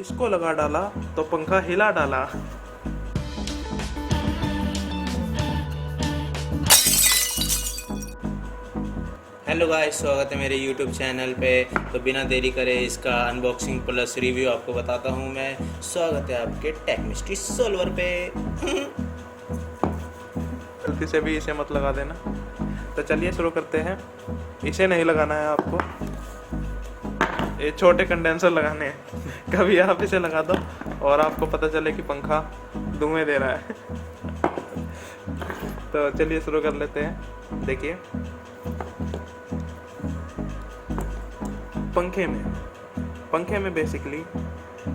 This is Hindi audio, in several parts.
इसको लगा डाला तो पंखा हिला डाला। हेलो गाइस, स्वागत है मेरे YouTube चैनल पे। तो बिना देरी करे इसका अनबॉक्सिंग प्लस रिव्यू आपको बताता हूँ मैं। स्वागत है आपके टेक मिस्ट्री सॉल्वर पे। गलती से भी इसे मत लगा देना। तो चलिए शुरू करते हैं। इसे नहीं लगाना है आपको, ये छोटे कंडेंसर लगाने हैं। कभी आप इसे लगा दो और आपको पता चले कि पंखा धुएं दे रहा है। तो चलिए शुरू कर लेते हैं। देखिए, पंखे में बेसिकली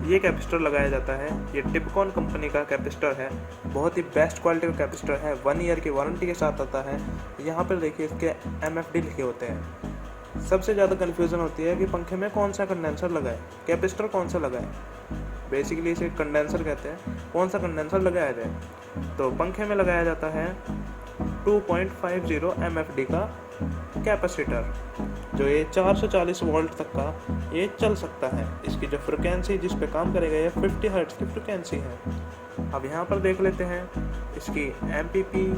ये कैपेसिटर लगाया जाता है। ये टिपकॉन कंपनी का कैपेसिटर है, बहुत ही बेस्ट क्वालिटी का कैपेसिटर है, 1 ईयर की वारंटी के साथ आता है। यहाँ पर देखिए इसके MFD लिखे होते हैं। सबसे ज़्यादा कन्फ्यूज़न होती है कि पंखे में कौन सा कंडेंसर लगाए, कैपेसिटर कौन सा लगाए। बेसिकली इसे कंडेंसर कहते हैं। कौन सा कंडेंसर लगाया जाए, तो पंखे में लगाया जाता है 2.50 MFD का कैपेसिटर, जो ये 440 वोल्ट तक का ये चल सकता है। इसकी जो फ्रिक्वेंसी जिस पे काम करेगा ये 50 हर्ट्ज की फ्रिक्वेंसी है। अब यहाँ पर देख लेते हैं इसकी MPP,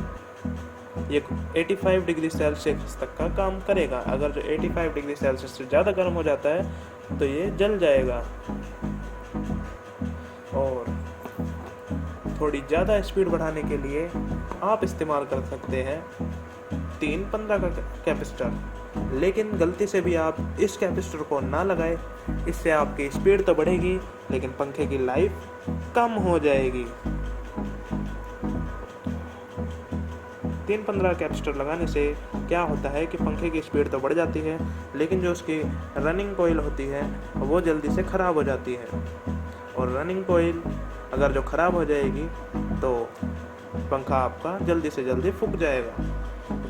ये 85 डिग्री सेल्सियस तक का काम करेगा। अगर जो 85 डिग्री सेल्सियस से ज़्यादा गर्म हो जाता है तो ये जल जाएगा। और थोड़ी ज़्यादा स्पीड बढ़ाने के लिए आप इस्तेमाल कर सकते हैं 315 का कैपेसिटर। लेकिन गलती से भी आप इस कैपेसिटर को ना लगाए, इससे आपकी स्पीड तो बढ़ेगी लेकिन पंखे की लाइफ कम हो जाएगी। 315 कैपेसिटर लगाने से क्या होता है कि पंखे की स्पीड तो बढ़ जाती है, लेकिन जो उसकी रनिंग कोयल होती है वो जल्दी से ख़राब हो जाती है। और रनिंग कोयल अगर जो ख़राब हो जाएगी तो पंखा आपका जल्दी से जल्दी फूक जाएगा,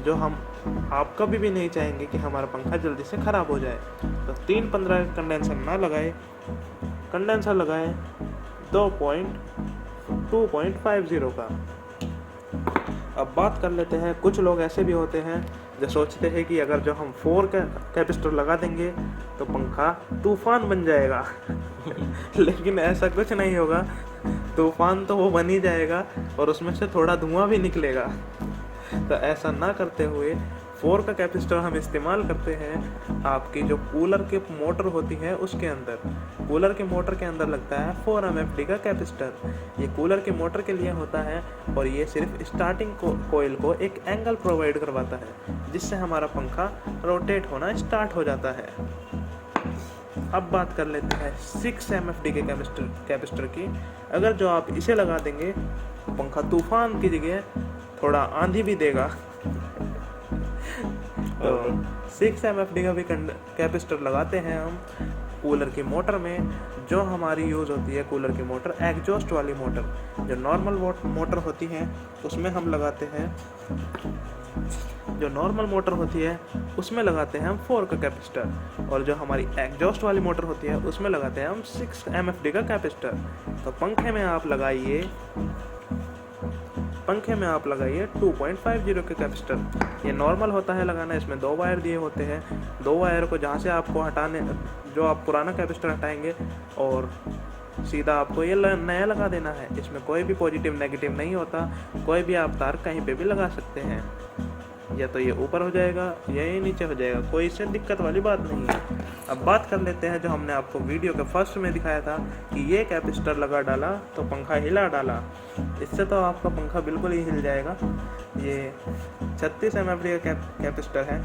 जो हम आप कभी भी नहीं चाहेंगे कि हमारा पंखा जल्दी से ख़राब हो जाए। तो 315 कंडेंसर ना लगाए, कंडेंसर लगाए 2.50 का। अब बात कर लेते हैं, कुछ लोग ऐसे भी होते हैं जो सोचते हैं कि अगर जो हम 4 का कैपेसिटर लगा देंगे तो पंखा तूफान बन जाएगा। लेकिन ऐसा कुछ नहीं होगा। तूफान तो वो बन ही जाएगा और उसमें से थोड़ा धुआं भी निकलेगा। तो ऐसा ना करते हुए 4 का कैपेसिटर हम इस्तेमाल करते हैं आपकी जो कूलर के मोटर होती है उसके अंदर। कूलर के मोटर के अंदर लगता है 4 MFD का कैपेसिटर। ये कूलर के मोटर के लिए होता है और ये सिर्फ स्टार्टिंग कोयल को एक एंगल प्रोवाइड करवाता है, जिससे हमारा पंखा रोटेट होना स्टार्ट हो जाता है। अब बात कर लेते हैं 6 MFD के कैपेसिटर की। अगर जो आप इसे लगा देंगे तो पंखा तूफान की जगह थोड़ा आंधी भी देगा। तो 6 MFD का भी कैपेसिटर लगाते हैं हम कूलर की मोटर में। जो हमारी यूज़ होती है कूलर की मोटर, एग्जॉस्ट वाली मोटर। जो नॉर्मल मोटर होती है उसमें हम लगाते हैं, जो नॉर्मल मोटर होती है उसमें लगाते हैं हम 4 का कैपेसिटर, और जो हमारी एग्जॉस्ट वाली मोटर होती है उसमें लगाते हैं हम 6 MFD का कैपेसिटर। तो पंखे में आप लगाइए 2.50 के कैपेसिटर। ये नॉर्मल होता है लगाना, इसमें 2 वायर दिए होते हैं। 2 वायर को जहाँ से आपको हटाने, जो आप पुराना कैपेसिटर हटाएंगे और सीधा आपको ये नया लगा देना है। इसमें कोई भी पॉजिटिव नेगेटिव नहीं होता, कोई भी आप तार कहीं पे भी लगा सकते हैं। या तो ये ऊपर हो जाएगा या ये नीचे हो जाएगा, कोई इससे दिक्कत वाली बात नहीं है। अब बात कर लेते हैं जो हमने आपको वीडियो के फर्स्ट में दिखाया था कि ये कैपेसिटर लगा डाला तो पंखा हिला डाला। इससे तो आपका पंखा बिल्कुल ही हिल जाएगा। ये 36 MFD का कैपेसिटर है।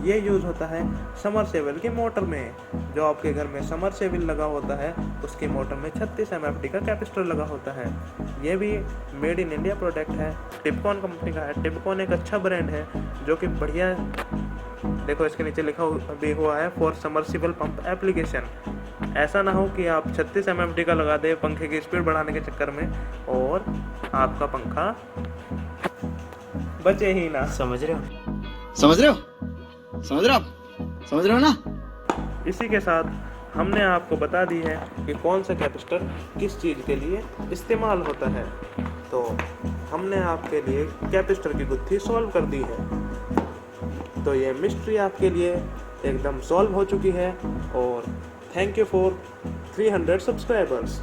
ये यूज़ होता है समरसेबल की मोटर में। जो आपके घर में समरसेबल लगा होता है उसकी मोटर में 36 MFD का कैपेसिटर लगा होता है। ये भी मेड इन इंडिया प्रोडक्ट है, टिपकॉन कंपनी का है। टिपकॉन एक अच्छा ब्रांड है जो कि बढ़िया, देखो इसके नीचे लिखा भी हुआ है फॉर समरसिबल पंप एप्लीकेशन। ऐसा ना हो कि आप 36 MFD का लगा दे पंखे की स्पीड बढ़ाने के चक्कर में और आपका पंखा बचे ही ना। समझ रहे हो ना? इसी के साथ हमने आपको बता दी है कि कौन सा कैपेसिटर किस चीज़ के लिए इस्तेमाल होता है। तो हमने आपके लिए कैपेसिटर की गुत्थी सॉल्व कर दी है। तो ये मिस्ट्री आपके लिए एकदम सॉल्व हो चुकी है। और थैंक यू फॉर 300 subscribers.